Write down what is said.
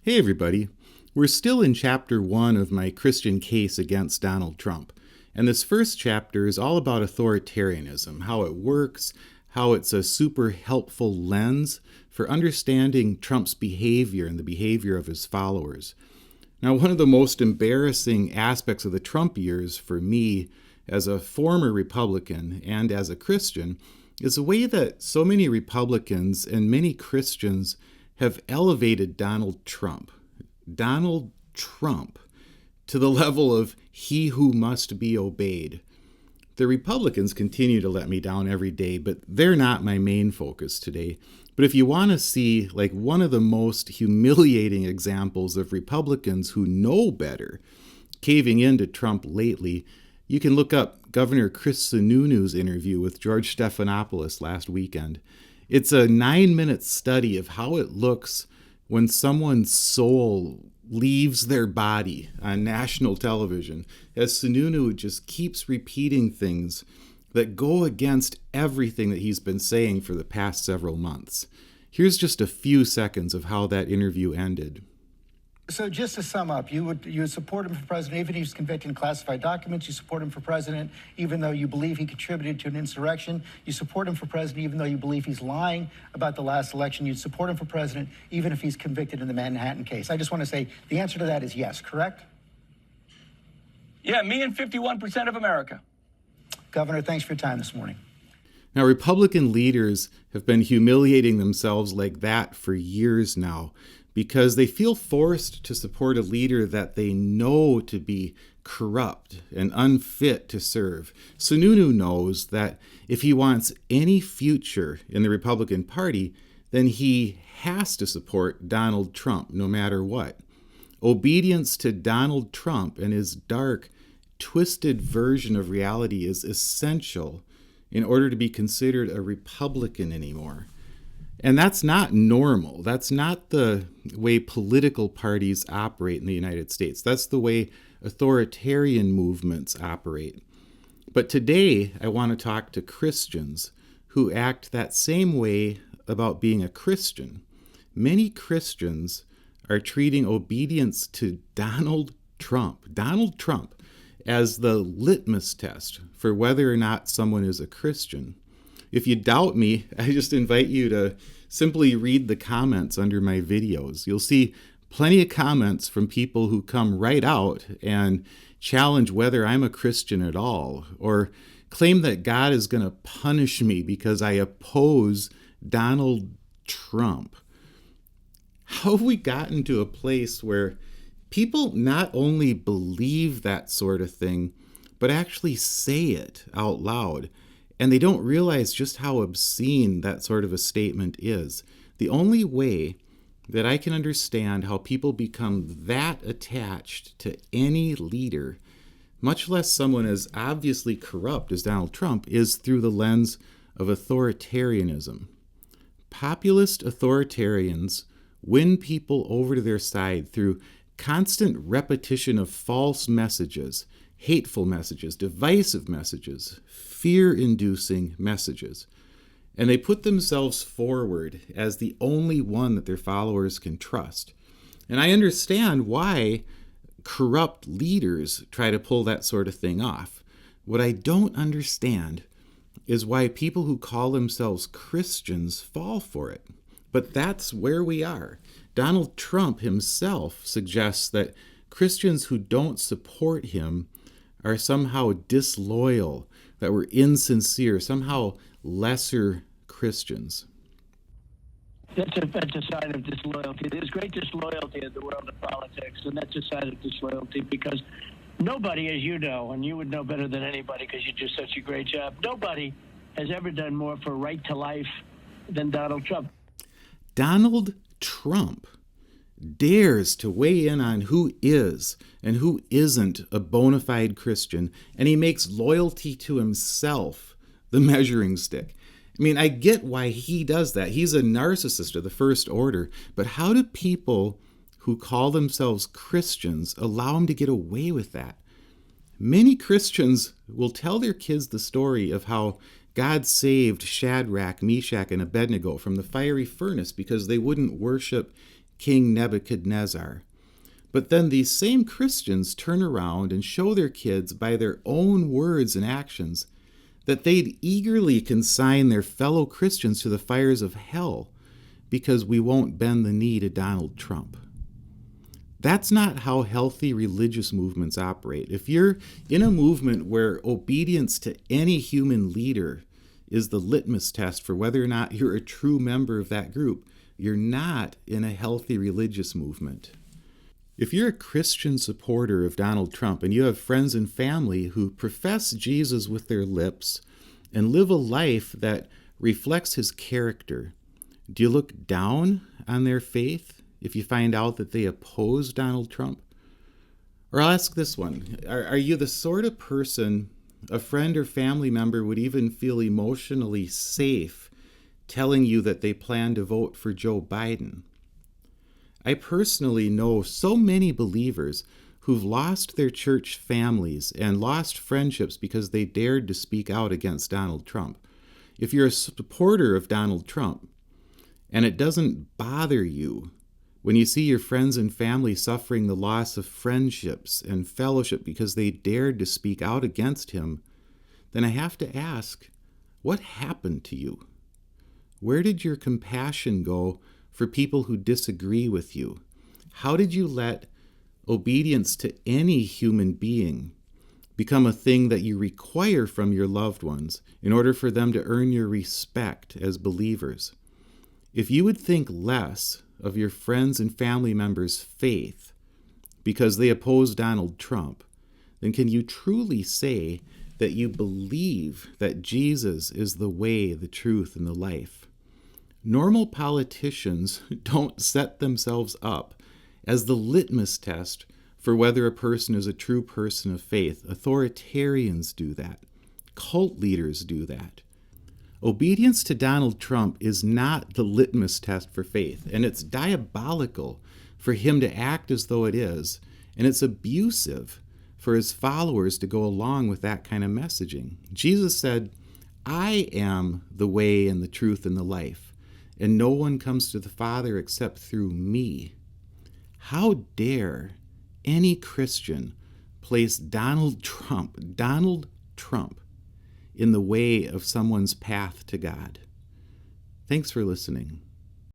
Hey everybody, we're still in chapter 1 of my Christian case against Donald Trump. And this first chapter is all about authoritarianism, how it works, how it's a super helpful lens for understanding Trump's behavior and the behavior of his followers. Now, one of the most embarrassing aspects of the Trump years for me as a former Republican and as a Christian is the way that so many Republicans and many Christians have elevated Donald Trump to the level of he who must be obeyed. The Republicans continue to let me down every day, but they're not my main focus today. But if you want to see like one of the most humiliating examples of Republicans who know better caving into Trump lately, you can look up Governor Chris Sununu's interview with George Stephanopoulos last weekend. It's a 9-minute study of how it looks when someone's soul leaves their body on national television, as Sununu just keeps repeating things that go against everything that he's been saying for the past several months. Here's just a few seconds of how that interview ended. So just to sum up, you would support him for president even if he's convicted in classified documents. You support him for president even though you believe he contributed to an insurrection. You support him for president even though you believe he's lying about the last election. You'd support him for president even if he's convicted in the Manhattan case. I just want to say the answer to that is yes, correct? Yeah, me and 51% of America. Governor, thanks for your time this morning. Now, Republican leaders have been humiliating themselves like that for years now, because they feel forced to support a leader that they know to be corrupt and unfit to serve. Sununu knows that if he wants any future in the Republican Party, then he has to support Donald Trump no matter what. Obedience to Donald Trump and his dark, twisted version of reality is essential in order to be considered a Republican anymore. And that's not normal. That's not the way political parties operate in the United States. That's the way authoritarian movements operate. But today, I want to talk to Christians who act that same way about being a Christian. Many Christians are treating obedience to Donald Trump as the litmus test for whether or not someone is a Christian. If you doubt me, I just invite you to simply read the comments under my videos. You'll see plenty of comments from people who come right out and challenge whether I'm a Christian at all, or claim that God is going to punish me because I oppose Donald Trump. How have we gotten to a place where people not only believe that sort of thing, but actually say it out loud? And they don't realize just how obscene that sort of a statement is. The only way that I can understand how people become that attached to any leader, much less someone as obviously corrupt as Donald Trump, is through the lens of authoritarianism. Populist authoritarians win people over to their side through constant repetition of false messages, hateful messages, divisive messages, fear-inducing messages. And they put themselves forward as the only one that their followers can trust. And I understand why corrupt leaders try to pull that sort of thing off. What I don't understand is why people who call themselves Christians fall for it. But that's where we are. Donald Trump himself suggests that Christians who don't support him are somehow disloyal, that we're insincere, somehow lesser Christians. That's a sign of disloyalty. There's great disloyalty in the world of politics, and that's a sign of disloyalty because nobody, as you know, and you would know better than anybody because you do such a great job, nobody has ever done more for right to life than Donald Trump. Donald Trump dares to weigh in on who is and who isn't a bona fide Christian, and he makes loyalty to himself the measuring stick. I mean, I get why he does that. He's a narcissist of the first order, but how do people who call themselves Christians allow him to get away with that? Many Christians will tell their kids the story of how God saved Shadrach, Meshach, and Abednego from the fiery furnace because they wouldn't worship King Nebuchadnezzar. But then these same Christians turn around and show their kids by their own words and actions that they'd eagerly consign their fellow Christians to the fires of hell because we won't bend the knee to Donald Trump. That's not how healthy religious movements operate. If you're in a movement where obedience to any human leader is the litmus test for whether or not you're a true member of that group, you're not in a healthy religious movement. If you're a Christian supporter of Donald Trump and you have friends and family who profess Jesus with their lips and live a life that reflects his character, do you look down on their faith if you find out that they oppose Donald Trump? Or I'll ask this one. Are you the sort of person a friend or family member would even feel emotionally safe telling you that they plan to vote for Joe Biden? I personally know so many believers who've lost their church families and lost friendships because they dared to speak out against Donald Trump. If you're a supporter of Donald Trump and it doesn't bother you when you see your friends and family suffering the loss of friendships and fellowship because they dared to speak out against him, then I have to ask, what happened to you? Where did your compassion go for people who disagree with you? How did you let obedience to any human being become a thing that you require from your loved ones in order for them to earn your respect as believers? If you would think less of your friends and family members' faith because they oppose Donald Trump, then can you truly say that you believe that Jesus is the way, the truth, and the life? Normal politicians don't set themselves up as the litmus test for whether a person is a true person of faith. Authoritarians do that. Cult leaders do that. Obedience to Donald Trump is not the litmus test for faith, and it's diabolical for him to act as though it is, and it's abusive for his followers to go along with that kind of messaging. Jesus said, "I am the way and the truth and the life, and no one comes to the Father except through me." How dare any Christian place Donald Trump, in the way of someone's path to God? Thanks for listening.